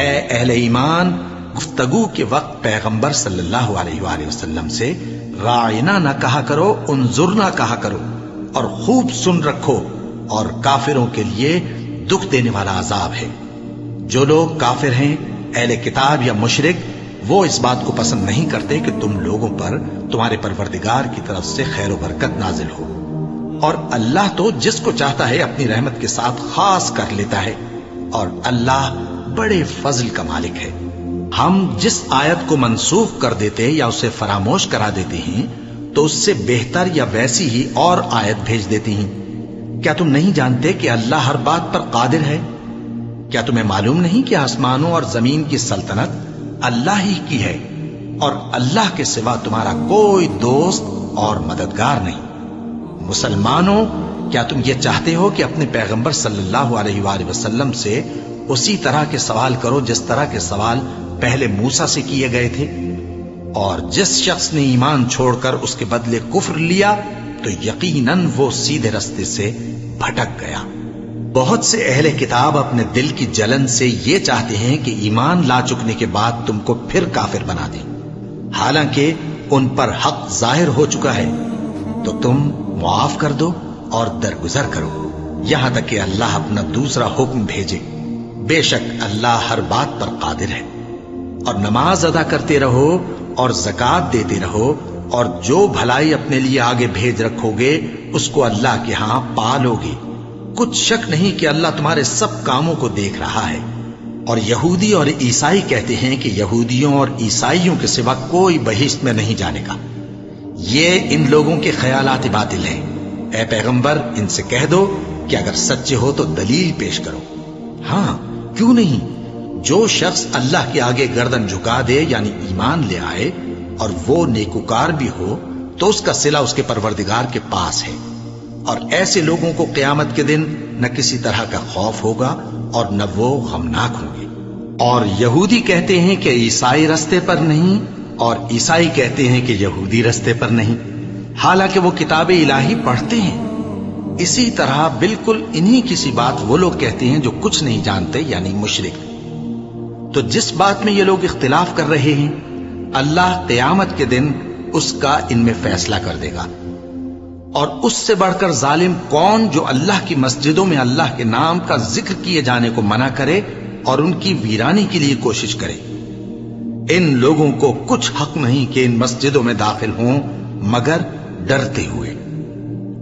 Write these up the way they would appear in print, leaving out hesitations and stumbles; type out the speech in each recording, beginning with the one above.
اے اہل ایمان، گفتگو کے وقت پیغمبر صلی اللہ علیہ وآلہ وسلم سے راعنا نہ کہا کرو، انظرنا کہا کرو، اور خوب سن رکھو، اور کافروں کے لیے دکھ دینے والا عذاب ہے۔ جو لوگ کافر ہیں، اہل کتاب یا مشرک، وہ اس بات کو پسند نہیں کرتے کہ تم لوگوں پر تمہارے پروردگار کی طرف سے خیر و برکت نازل ہو، اور اللہ تو جس کو چاہتا ہے اپنی رحمت کے ساتھ خاص کر لیتا ہے، اور اللہ بڑے فضل کا مالک ہے۔ ہم جس آیت کو منسوخ کر دیتے یا اسے فراموش کرا دیتے ہیں تو اس سے بہتر یا ویسی ہی اور آیت بھیج دیتی ہیں۔ کیا تم نہیں جانتے کہ اللہ ہر بات پر قادر ہے؟ کیا تمہیں معلوم نہیں کہ آسمانوں اور زمین کی سلطنت اللہ ہی کی ہے، اور اللہ کے سوا تمہارا کوئی دوست اور مددگار نہیں؟ مسلمانوں، کیا تم یہ چاہتے ہو کہ اپنے پیغمبر صلی اللہ علیہ وآلہ وسلم سے اسی طرح کے سوال کرو جس طرح کے سوال پہلے موسیٰ سے کیے گئے تھے؟ اور جس شخص نے ایمان چھوڑ کر اس کے بدلے کفر لیا تو یقیناً وہ سیدھے رستے سے بھٹک گیا۔ بہت سے اہل کتاب اپنے دل کی جلن سے یہ چاہتے ہیں کہ ایمان لا چکنے کے بعد تم کو پھر کافر بنا دیں، حالانکہ ان پر حق ظاہر ہو چکا ہے، تو تم معاف کر دو اور درگزر کرو یہاں تک کہ اللہ اپنا دوسرا حکم بھیجے۔ بے شک اللہ ہر بات پر قادر ہے۔ اور نماز ادا کرتے رہو اور زکوٰۃ دیتے رہو، اور جو بھلائی اپنے لیے آگے بھیج رکھو گے اس کو اللہ کے ہاں پالو گے۔ کچھ شک نہیں کہ اللہ تمہارے سب کاموں کو دیکھ رہا ہے۔ اور یہودی اور عیسائی کہتے ہیں کہ یہودیوں اور عیسائیوں کے سوا کوئی بہشت میں نہیں جانے گا۔ یہ ان لوگوں کے خیالات باطل ہیں۔ اے پیغمبر، ان سے کہہ دو کہ اگر سچے ہو تو دلیل پیش کرو۔ ہاں، کیوں نہیں؟ جو شخص اللہ کے آگے گردن جھکا دے، یعنی ایمان لے آئے، اور وہ نیکوکار بھی ہو، تو اس کا صلہ اس کے پروردگار کے پاس ہے۔ اور ایسے لوگوں کو قیامت کے دن نہ کسی طرح کا خوف ہوگا اور نہ وہ غمناک ہوں گے۔ اور یہودی کہتے ہیں کہ عیسائی رستے پر نہیں، اور عیسائی کہتے ہیں کہ یہودی رستے پر نہیں، حالانکہ وہ کتاب الہی پڑھتے ہیں۔ اسی طرح بالکل انہی کسی بات وہ لوگ کہتے ہیں جو کچھ نہیں جانتے، یعنی مشرک۔ تو جس بات میں یہ لوگ اختلاف کر رہے ہیں، اللہ قیامت کے دن اس کا ان میں فیصلہ کر دے گا۔ اور اس سے بڑھ کر ظالم کون جو اللہ کی مسجدوں میں اللہ کے نام کا ذکر کیے جانے کو منع کرے اور ان کی ویرانی کے لیے کوشش کرے؟ ان لوگوں کو کچھ حق نہیں کہ ان مسجدوں میں داخل ہوں مگر ڈرتے ہوئے۔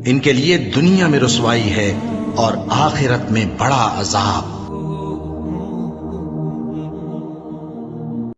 ان کے لیے دنیا میں رسوائی ہے اور آخرت میں بڑا عذاب۔